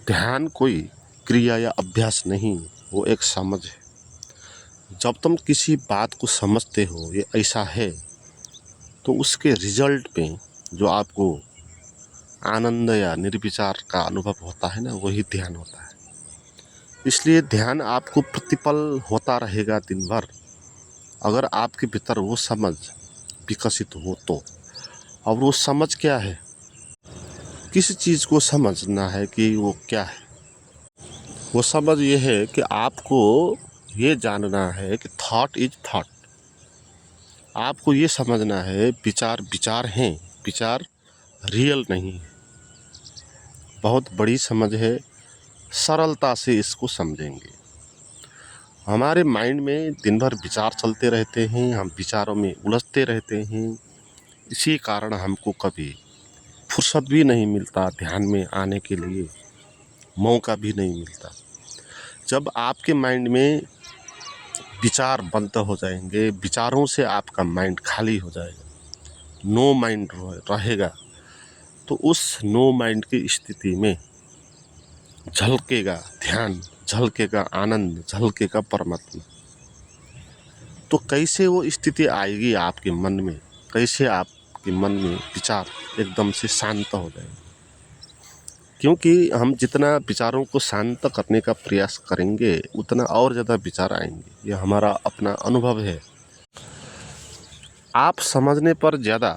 ध्यान कोई क्रिया या अभ्यास नहीं, वो एक समझ है। जब तुम किसी बात को समझते हो ये ऐसा है, तो उसके रिजल्ट में जो आपको आनंद या निर्विचार का अनुभव होता है ना, वही ध्यान होता है। इसलिए ध्यान आपको प्रतिपल होता रहेगा दिन भर, अगर आपके भीतर वो समझ विकसित हो तो। और वो समझ क्या है, किस चीज़ को समझना है कि वो क्या है। वो समझ ये है कि आपको ये जानना है कि थॉट इज थॉट। आपको ये समझना है विचार विचार हैं, विचार रियल नहीं है। बहुत बड़ी समझ है, सरलता से इसको समझेंगे। हमारे माइंड में दिन भर विचार चलते रहते हैं, हम विचारों में उलझते रहते हैं। इसी कारण हमको कभी फुर्सत भी नहीं मिलता, ध्यान में आने के लिए मौका भी नहीं मिलता। जब आपके माइंड में विचार बंद हो जाएंगे, विचारों से आपका माइंड खाली हो जाएगा, नो माइंड रहेगा, तो उस नो माइंड की स्थिति में झलकेगा ध्यान, झलकेगा आनंद, झलकेगा परमात्मा। तो कैसे वो स्थिति आएगी आपके मन में, कैसे आपके मन में विचार एकदम से शांत हो जाएगा। क्योंकि हम जितना विचारों को शांत करने का प्रयास करेंगे, उतना और ज़्यादा विचार आएंगे। यह हमारा अपना अनुभव है। आप समझने पर ज़्यादा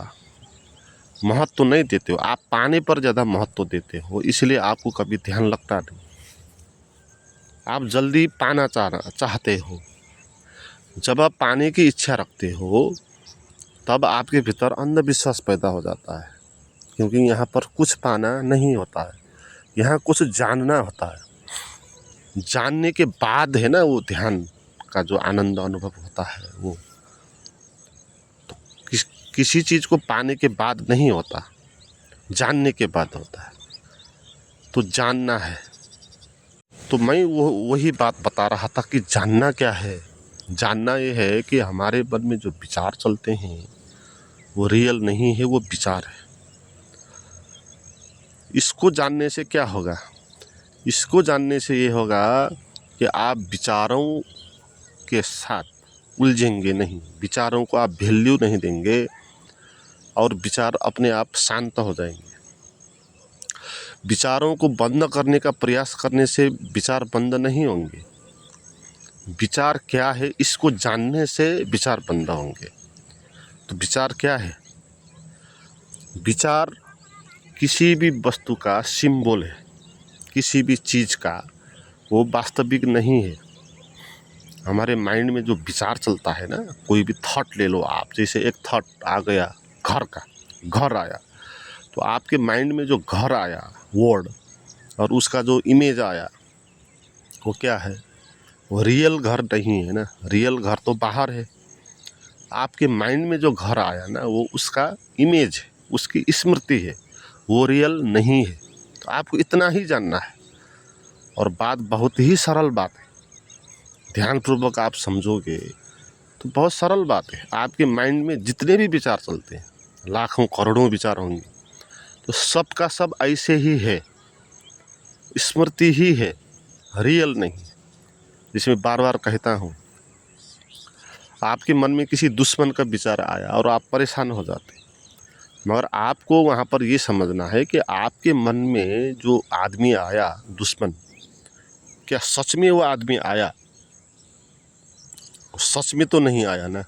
महत्व तो नहीं देते हो, आप पाने पर ज़्यादा महत्व देते हो, इसलिए आपको कभी ध्यान लगता नहीं। आप जल्दी पाना चाहते हो। जब आप पाने की इच्छा रखते हो, तब आपके भीतर अंधविश्वास पैदा हो जाता है, क्योंकि यहाँ पर कुछ पाना नहीं होता है, यहाँ कुछ जानना होता है। जानने के बाद है ना वो ध्यान का जो आनंद अनुभव होता है, वो तो किसी चीज़ को पाने के बाद नहीं होता, जानने के बाद होता है। तो जानना है, तो मैं वही बात बता रहा था कि जानना क्या है। जानना ये है कि हमारे मन में जो विचार चलते हैं वो रियल नहीं है, वो विचार है। इसको जानने से क्या होगा, इसको जानने से ये होगा कि आप विचारों के साथ उलझेंगे नहीं, विचारों को आप वैल्यू नहीं देंगे, और विचार अपने आप शांत हो जाएंगे। विचारों को बंद करने का प्रयास करने से विचार बंद नहीं होंगे। विचार क्या है, इसको जानने से विचार बंद होंगे। तो विचार क्या है? विचार किसी भी वस्तु का सिंबल है, किसी भी चीज़ का, वो वास्तविक नहीं है। हमारे माइंड में जो विचार चलता है ना, कोई भी थॉट ले लो आप, जैसे एक थॉट आ गया घर का, घर आया, तो आपके माइंड में जो घर आया वर्ड, और उसका जो इमेज आया, वो क्या है? वो रियल घर नहीं है ना, रियल घर तो बाहर है। आपके माइंड में जो घर आया ना, वो उसका इमेज है, उसकी स्मृति है, वो रियल नहीं है। तो आपको इतना ही जानना है, और बात बहुत ही सरल बात है। ध्यानपूर्वक आप समझोगे तो बहुत सरल बात है। आपके माइंड में जितने भी विचार चलते हैं, लाखों करोड़ों विचार होंगे, तो सब का सब ऐसे ही है, स्मृति ही है, रियल नहीं। जिसमें बार बार कहता हूँ, आपके मन में किसी दुश्मन का विचार आया और आप परेशान हो जाते, मगर आपको वहाँ पर ये समझना है कि आपके मन में जो आदमी आया दुश्मन, क्या सच में वो आदमी आया? सच में तो नहीं आया ना।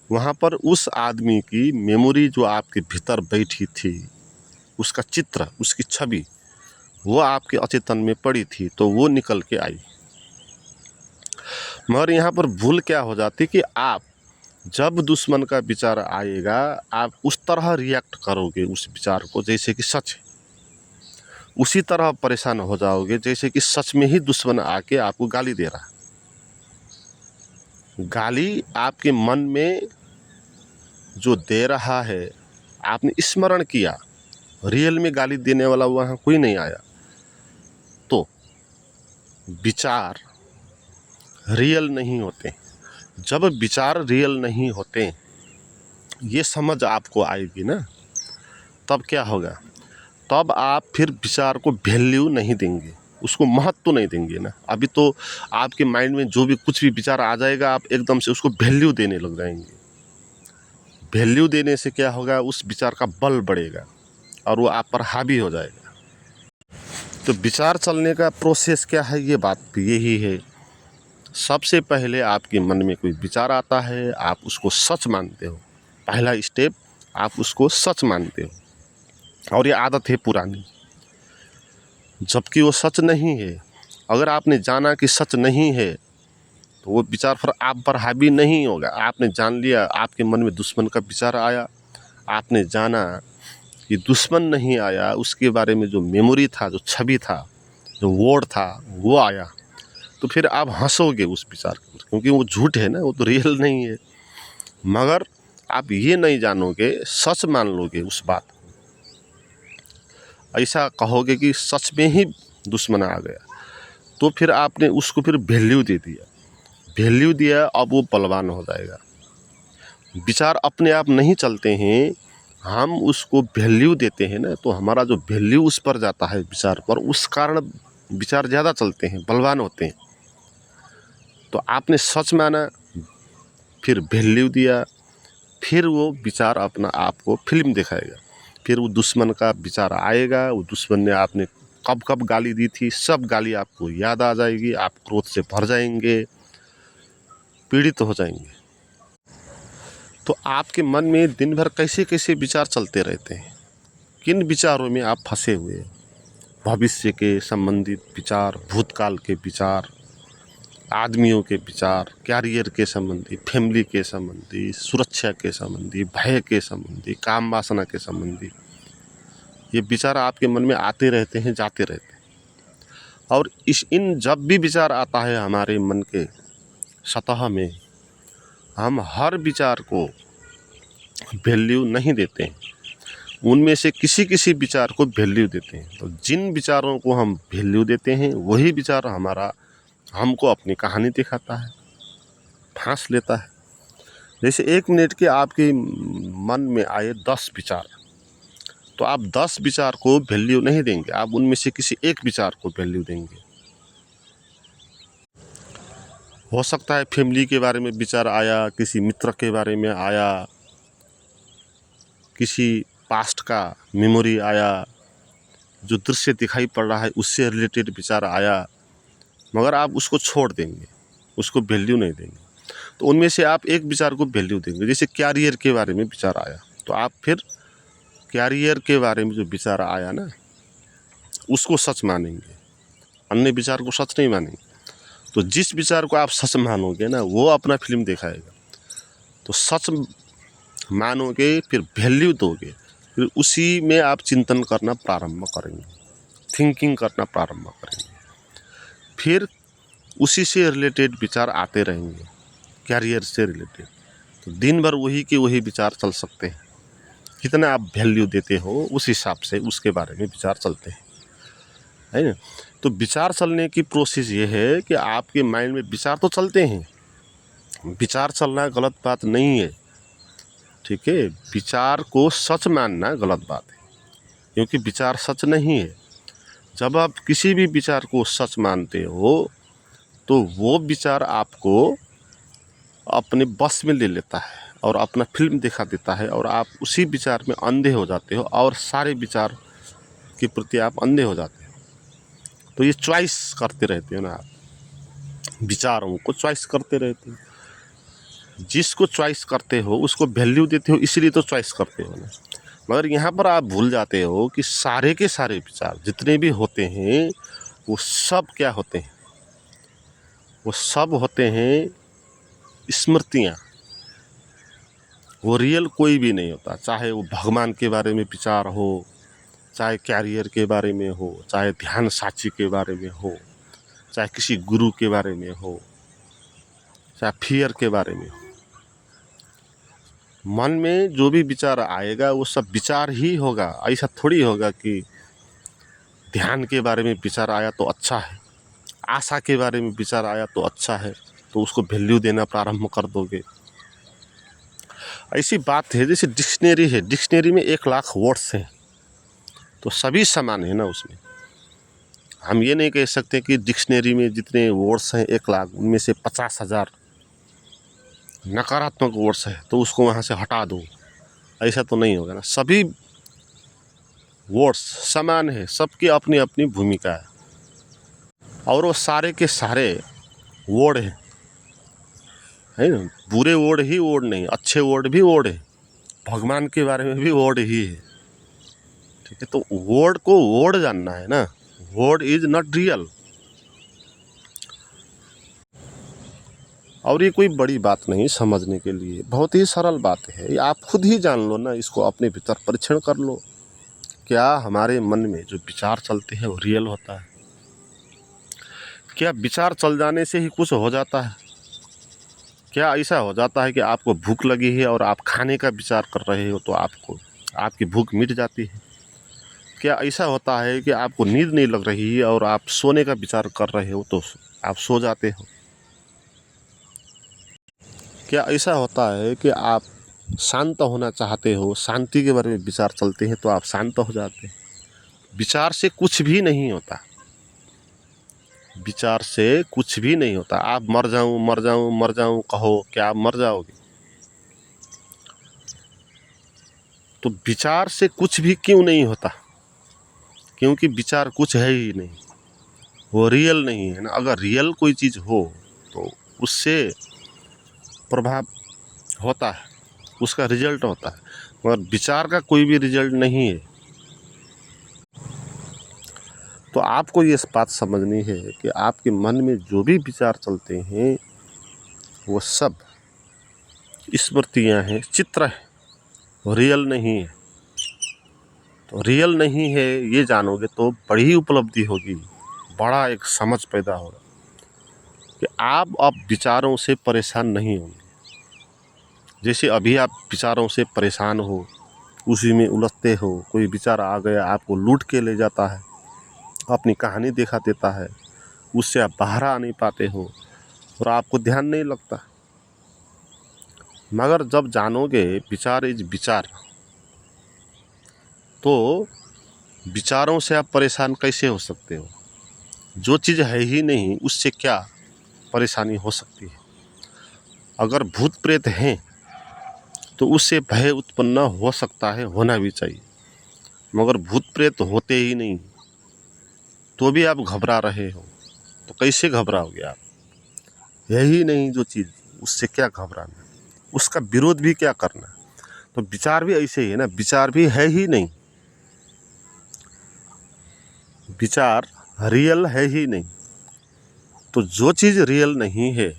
वहाँ पर उस आदमी की मेमोरी जो आपके भीतर बैठी थी, उसका चित्र, उसकी छवि, वो आपके अचेतन में पड़ी थी, तो वो निकल के आई। मगर यहाँ पर भूल क्या हो जाती कि आप जब दुश्मन का विचार आएगा, आप उस तरह रिएक्ट करोगे उस विचार को जैसे कि सच है, उसी तरह परेशान हो जाओगे जैसे कि सच में ही दुश्मन आके आपको गाली दे रहा है। गाली आपके मन में जो दे रहा है, आपने स्मरण किया, रियल में गाली देने वाला वहाँ कोई नहीं आया। तो विचार रियल नहीं होते। जब विचार रियल नहीं होते, ये समझ आपको आएगी ना, तब क्या होगा? तब आप फिर विचार को वैल्यू नहीं देंगे, उसको महत्व तो नहीं देंगे ना। अभी तो आपके माइंड में जो भी कुछ भी विचार आ जाएगा, आप एकदम से उसको वैल्यू देने लग जाएंगे। वैल्यू देने से क्या होगा, उस विचार का बल बढ़ेगा और वो आप पर हावी हो जाएगा। तो विचार चलने का प्रोसेस क्या है, ये बात भी यही है। सबसे पहले आपके मन में कोई विचार आता है, आप उसको सच मानते हो। पहला स्टेप, आप उसको सच मानते हो। और ये आदत है पुरानी, जबकि वो सच नहीं है। अगर आपने जाना कि सच नहीं है तो वो विचार फिर आप पर हावी नहीं होगा। आपने जान लिया, आपके मन में दुश्मन का विचार आया, आपने जाना कि दुश्मन नहीं आया, उसके बारे में जो मेमोरी था, जो छवि था, जो वर्ड था, वो आया, तो फिर आप हंसोगे उस विचार के ऊपर, क्योंकि वो झूठ है ना, वो तो रियल नहीं है। मगर आप ये नहीं जानोगे, सच मान लोगे उस बात को। ऐसा कहोगे कि सच में ही दुश्मन आ गया, तो फिर आपने उसको फिर वैल्यू दे दिया। वैल्यू दिया, अब वो बलवान हो जाएगा। विचार अपने आप नहीं चलते हैं, हम उसको वैल्यू देते हैं ना, तो हमारा जो वैल्यू उस पर जाता है विचार पर, उस कारण विचार ज़्यादा चलते हैं, बलवान होते हैं। तो आपने सच माना, फिर वैल्यू दिया, फिर वो विचार अपना आपको फिल्म दिखाएगा। फिर वो दुश्मन का विचार आएगा, वो दुश्मन ने आपने कब कब गाली दी थी, सब गाली आपको याद आ जाएगी, आप क्रोध से भर जाएंगे, पीड़ित हो जाएंगे। तो आपके मन में दिन भर कैसे कैसे विचार चलते रहते हैं, किन विचारों में आप फंसे हुए हैं? भविष्य के संबंधित विचार, भूतकाल के विचार, आदमियों के विचार, कैरियर के संबंधी, फैमिली के संबंधी, सुरक्षा के संबंधी, भय के संबंधी, काम वासना के संबंधी, ये विचार आपके मन में आते रहते हैं, जाते रहते हैं। और जब भी विचार आता है हमारे मन के सतह में, हम हर विचार को वैल्यू नहीं देते हैं, उनमें से किसी किसी विचार को वैल्यू देते हैं। तो जिन विचारों को हम वैल्यू देते हैं, वही विचार हमको अपनी कहानी दिखाता है, फांस लेता है। जैसे 1 मिनट के आपके मन में आए 10 विचार, तो आप 10 विचार को वैल्यू नहीं देंगे, आप उनमें से किसी एक विचार को वैल्यू देंगे। हो सकता है फैमिली के बारे में विचार आया, किसी मित्र के बारे में आया, किसी पास्ट का मेमोरी आया, जो दृश्य दिखाई पड़ रहा है उससे रिलेटेड विचार आया, मगर आप उसको छोड़ देंगे, उसको वैल्यू नहीं देंगे। तो उनमें से आप एक विचार को वैल्यू देंगे। जैसे कैरियर के बारे में विचार आया, तो आप फिर कैरियर के बारे में जो विचार आया ना, उसको सच मानेंगे, अन्य विचार को सच नहीं मानेंगे। तो जिस विचार को आप सच मानोगे ना, वो अपना फिल्म दिखाएगा। तो सच मानोगे, फिर वैल्यू दोगे, फिर उसी में आप चिंतन करना प्रारंभ करेंगे, थिंकिंग करना प्रारंभ करेंगे। फिर उसी से रिलेटेड विचार आते रहेंगे, कैरियर से रिलेटेड। तो दिन भर वही के वही विचार चल सकते हैं। कितना आप वैल्यू देते हो, उस हिसाब से उसके बारे में विचार चलते हैं, है ना। तो विचार चलने की प्रोसेस ये है कि आपके माइंड में विचार तो चलते हैं, विचार चलना गलत बात नहीं है, ठीक है। विचार को सच मानना गलत बात है, क्योंकि विचार सच नहीं है। जब आप किसी भी विचार को सच मानते हो, तो वो विचार आपको अपने बस में ले लेता है और अपना फिल्म दिखा देता है, और आप उसी विचार में अंधे हो जाते हो, और सारे विचार के प्रति आप अंधे हो जाते हो। तो ये चॉइस करते रहते हो ना, आप विचारों को चॉइस करते रहते हो। जिसको चॉइस करते हो उसको वैल्यू देते हो, इसलिए तो चॉइस करते हो ना। मगर यहाँ पर आप भूल जाते हो कि सारे के सारे विचार जितने भी होते हैं, वो सब क्या होते हैं, वो सब होते हैं स्मृतियाँ। वो रियल कोई भी नहीं होता, चाहे वो भगवान के बारे में विचार हो, चाहे कैरियर के बारे में हो, चाहे ध्यान साक्षी के बारे में हो, चाहे किसी गुरु के बारे में हो, चाहे फियर के बारे में हो। मन में जो भी विचार आएगा वो सब विचार ही होगा। ऐसा थोड़ी होगा कि ध्यान के बारे में विचार आया तो अच्छा है, आशा के बारे में विचार आया तो अच्छा है, तो उसको वैल्यू देना प्रारंभ कर दोगे। ऐसी बात है जैसे डिक्शनरी है, डिक्शनरी में 1 लाख वर्ड्स हैं, तो सभी समान है ना उसमें। हम ये नहीं कह सकते कि डिक्शनरी में जितने वर्ड्स हैं 1 लाख, उनमें से 50,000 नकारात्मक वर्ड्स है तो उसको वहाँ से हटा दो, ऐसा तो नहीं होगा ना। सभी वर्ड्स समान है, सबकी अपनी अपनी भूमिका है, और वो सारे के सारे वर्ड है ना। बुरे वर्ड ही वर्ड नहीं, अच्छे वर्ड भी वर्ड है, भगवान के बारे में भी वर्ड ही है, ठीक है। तो वर्ड को वर्ड जानना है ना, वर्ड इज नॉट रियल। और ये कोई बड़ी बात नहीं, समझने के लिए बहुत ही सरल बात है, आप खुद ही जान लो ना, इसको अपने भीतर परीक्षण कर लो। क्या हमारे मन में जो विचार चलते हैं वो रियल होता है? क्या विचार चल जाने से ही कुछ हो जाता है? क्या ऐसा हो जाता है कि आपको भूख लगी है और आप खाने का विचार कर रहे हो तो आपकी भूख मिट जाती है? क्या ऐसा होता है कि आपको नींद नहीं लग रही है और आप सोने का विचार कर रहे हो तो आप सो जाते हो? क्या ऐसा होता है कि आप शांत होना चाहते हो, शांति के बारे में विचार चलते हैं तो आप शांत हो जाते हैं? विचार से कुछ भी नहीं होता, विचार से कुछ भी नहीं होता। आप मर जाऊं मर जाऊं मर जाऊं कहो, क्या आप मर जाओगे? तो विचार से कुछ भी क्यों नहीं होता? क्योंकि विचार कुछ है ही नहीं, वो रियल नहीं है ना। अगर रियल कोई चीज़ हो तो उससे प्रभाव होता है, उसका रिजल्ट होता है, मगर विचार का कोई भी रिजल्ट नहीं है। तो आपको ये बात समझनी है कि आपके मन में जो भी विचार चलते हैं वो सब स्मृतियाँ हैं, चित्र है, रियल नहीं है। तो रियल नहीं है ये जानोगे तो बड़ी ही उपलब्धि होगी, बड़ा एक समझ पैदा होगा कि आप अब विचारों से परेशान नहीं होंगे। जैसे अभी आप विचारों से परेशान हो, उसी में उलझते हो, कोई विचार आ गया आपको लूट के ले जाता है, अपनी कहानी दिखा देता है, उससे आप बाहर आ नहीं पाते हो और आपको ध्यान नहीं लगता। मगर जब जानोगे विचार इज विचार, तो विचारों से आप परेशान कैसे हो सकते हो? जो चीज़ है ही नहीं उससे क्या परेशानी हो सकती है? अगर भूत प्रेत हैं तो उससे भय उत्पन्न हो सकता है, होना भी चाहिए, मगर भूत प्रेत होते ही नहीं तो भी आप घबरा रहे हो, तो कैसे घबराओगे आप? यही नहीं जो चीज़, उससे क्या घबराना, उसका विरोध भी क्या करना? तो विचार भी ऐसे ही है ना, विचार भी है ही नहीं, विचार रियल है ही नहीं। तो जो चीज़ रियल नहीं है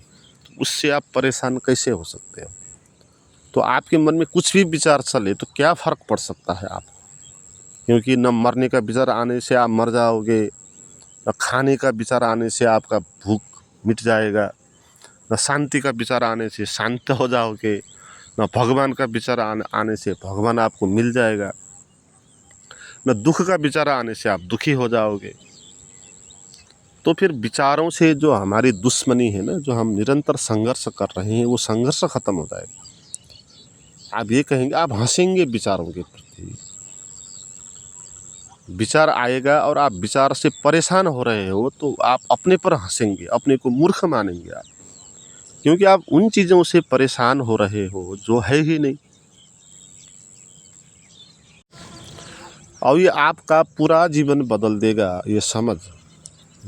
उससे आप परेशान कैसे हो सकते हो? तो आपके मन में कुछ भी विचार चले तो क्या फ़र्क पड़ सकता है आपको? क्योंकि न मरने का विचार आने से आप मर जाओगे, न खाने का विचार आने से आपका भूख मिट जाएगा, न शांति का विचार आने से शांत हो जाओगे, न भगवान का विचार आने से भगवान आपको मिल जाएगा, न दुख का विचार आने से आप दुखी हो जाओगे। तो फिर विचारों से जो हमारी दुश्मनी है ना, जो हम निरंतर संघर्ष कर रहे हैं, वो संघर्ष खत्म हो जाएगा। आप ये कहेंगे, आप हंसेंगे विचारों के प्रति, विचार आएगा और आप विचार से परेशान हो रहे हो तो आप अपने पर हंसेंगे, अपने को मूर्ख मानेंगे आप, क्योंकि आप उन चीज़ों से परेशान हो रहे हो जो है ही नहीं। और ये आपका पूरा जीवन बदल देगा, ये समझ।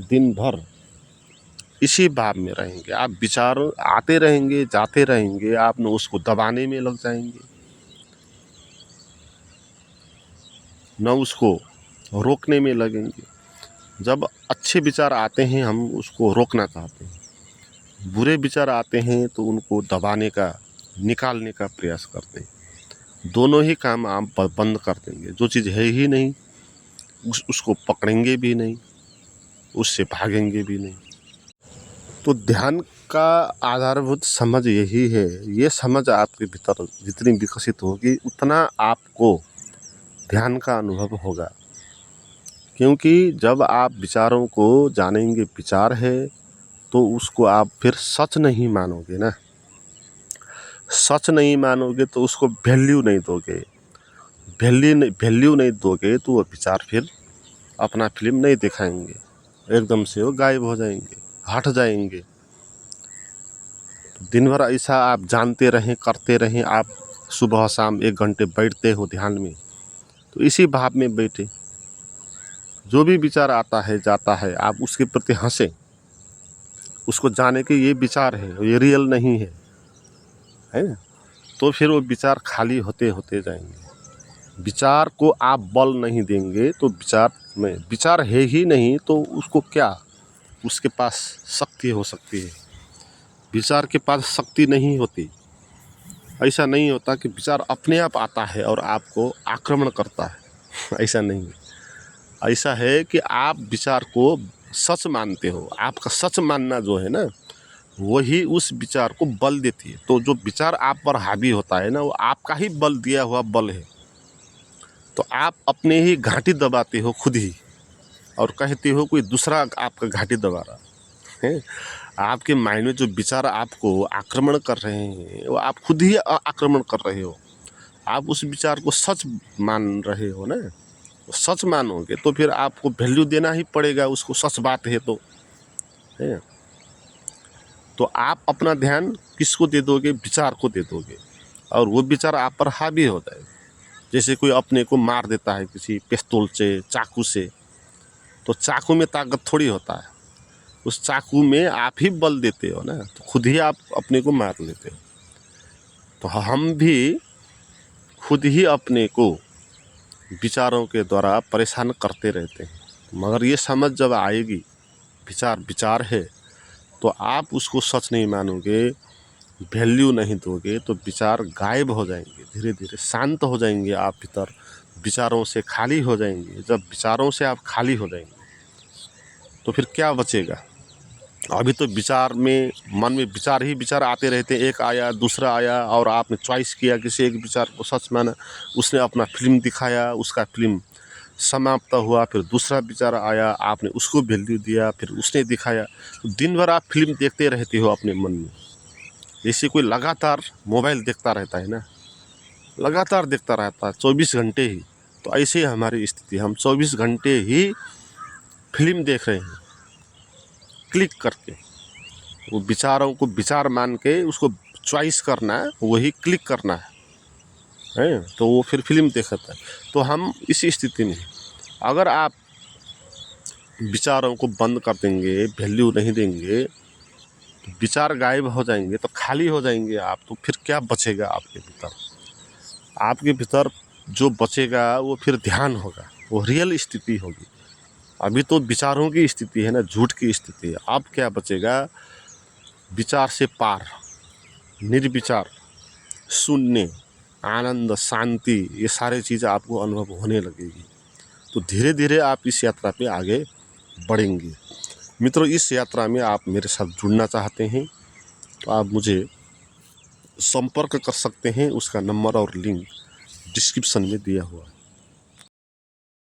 दिन भर इसी भाव में रहेंगे आप, विचार आते रहेंगे जाते रहेंगे, आप न उसको दबाने में लग जाएंगे न उसको रोकने में लगेंगे। जब अच्छे विचार आते हैं हम उसको रोकना चाहते हैं, बुरे विचार आते हैं तो उनको दबाने का, निकालने का प्रयास करते हैं। दोनों ही काम आप बंद कर देंगे। जो चीज़ है ही नहीं उसको पकड़ेंगे भी नहीं, उससे भागेंगे भी नहीं। तो ध्यान का आधारभूत समझ यही है। ये समझ आपके भीतर जितनी विकसित होगी उतना आपको ध्यान का अनुभव होगा। क्योंकि जब आप विचारों को जानेंगे विचार है तो उसको आप फिर सच नहीं मानोगे ना, सच नहीं मानोगे तो उसको वैल्यू नहीं दोगे। वैल्यू नहीं दोगे तो वो विचार फिर अपना फिल्म नहीं दिखाएंगे, एकदम से वो गायब हो जाएंगे, हट जाएंगे। तो दिन भर ऐसा आप जानते रहें, करते रहें, आप सुबह शाम 1 घंटे बैठते हो ध्यान में, तो इसी भाव में बैठे, जो भी विचार आता है जाता है आप उसके प्रति हंसें, उसको जाने कि ये विचार है, ये रियल नहीं है ना। तो फिर वो विचार खाली होते होते जाएंगे। विचार को आप बल नहीं देंगे तो विचार है ही नहीं, तो उसको क्या उसके पास शक्ति हो सकती है? विचार के पास शक्ति नहीं होती। ऐसा नहीं होता कि विचार अपने आप आता है और आपको आक्रमण करता है। ऐसा नहीं है। ऐसा है कि आप विचार को सच मानते हो। आपका सच मानना जो है ना, वही उस विचार को बल देती है। तो जो विचार आप पर हावी होता है ना, वो आपका ही बल दिया हुआ बल है। तो आप अपने ही घाटी दबाते हो खुद ही, और कहते हो कोई दूसरा आपका घाटी दबा रहा है। आपके माइंड में जो विचार आपको आक्रमण कर रहे हैं, वो आप खुद ही आक्रमण कर रहे हो। आप उस विचार को सच मान रहे हो ना, सच मानोगे तो फिर आपको वैल्यू देना ही पड़ेगा उसको, सच बात है तो, है। तो आप अपना ध्यान किसको दे दोगे? विचार को दे दोगे, और वो विचार आप पर हावी हो जाएगा। जैसे कोई अपने को मार देता है किसी पिस्तौल से, चाकू से, तो चाकू में ताकत थोड़ी होता है, उस चाकू में आप ही बल देते हो ना, तो खुद ही आप अपने को मार लेते हो। तो हम भी खुद ही अपने को विचारों के द्वारा परेशान करते रहते हैं। मगर ये समझ जब आएगी विचार है, तो आप उसको सच नहीं मानोगे, वैल्यू नहीं दोगे, तो विचार गायब हो जाएंगे, धीरे धीरे शांत हो जाएंगे आप भीतर, विचारों से खाली हो जाएंगे। जब विचारों से आप खाली हो जाएंगे तो फिर क्या बचेगा? अभी तो विचार में, मन में विचार ही विचार आते रहते हैं। एक आया, दूसरा आया, और आपने चॉइस किया किसी एक विचार को सच माना, उसने अपना फिल्म दिखाया, उसका फिल्म समाप्त हुआ, फिर दूसरा विचार आया, आपने उसको वैल्यू दिया, फिर उसने दिखाया। तो दिन भर आप फिल्म देखते रहते हो अपने मन में। जैसे कोई लगातार मोबाइल देखता रहता है ना, लगातार देखता रहता है 24 घंटे ही, तो ऐसे ही हमारी स्थिति, हम 24 घंटे ही फिल्म देख रहे हैं, क्लिक करके। वो विचारों को विचार मान के उसको चॉइस करना है, वही क्लिक करना है, तो वो फिर फिल्म देखता है। तो हम इस स्थिति में, अगर आप विचारों को बंद कर देंगे, वैल्यू नहीं देंगे, तो विचार गायब हो जाएंगे, तो खाली हो जाएंगे आप। तो फिर क्या बचेगा आपके भीतर? आपके भीतर जो बचेगा वो फिर ध्यान होगा, वो रियल स्थिति होगी। अभी तो विचारों की स्थिति है ना, झूठ की स्थिति है। अब क्या बचेगा? विचार से पार, निर्विचार, शून्य, आनंद, शांति, ये सारे चीज़ आपको अनुभव होने लगेगी। तो धीरे धीरे आप इस यात्रा पे आगे बढ़ेंगे। मित्रों, इस यात्रा में आप मेरे साथ जुड़ना चाहते हैं तो आप मुझे संपर्क कर सकते हैं। उसका नंबर और लिंक डिस्क्रिप्शन में दिया हुआ है।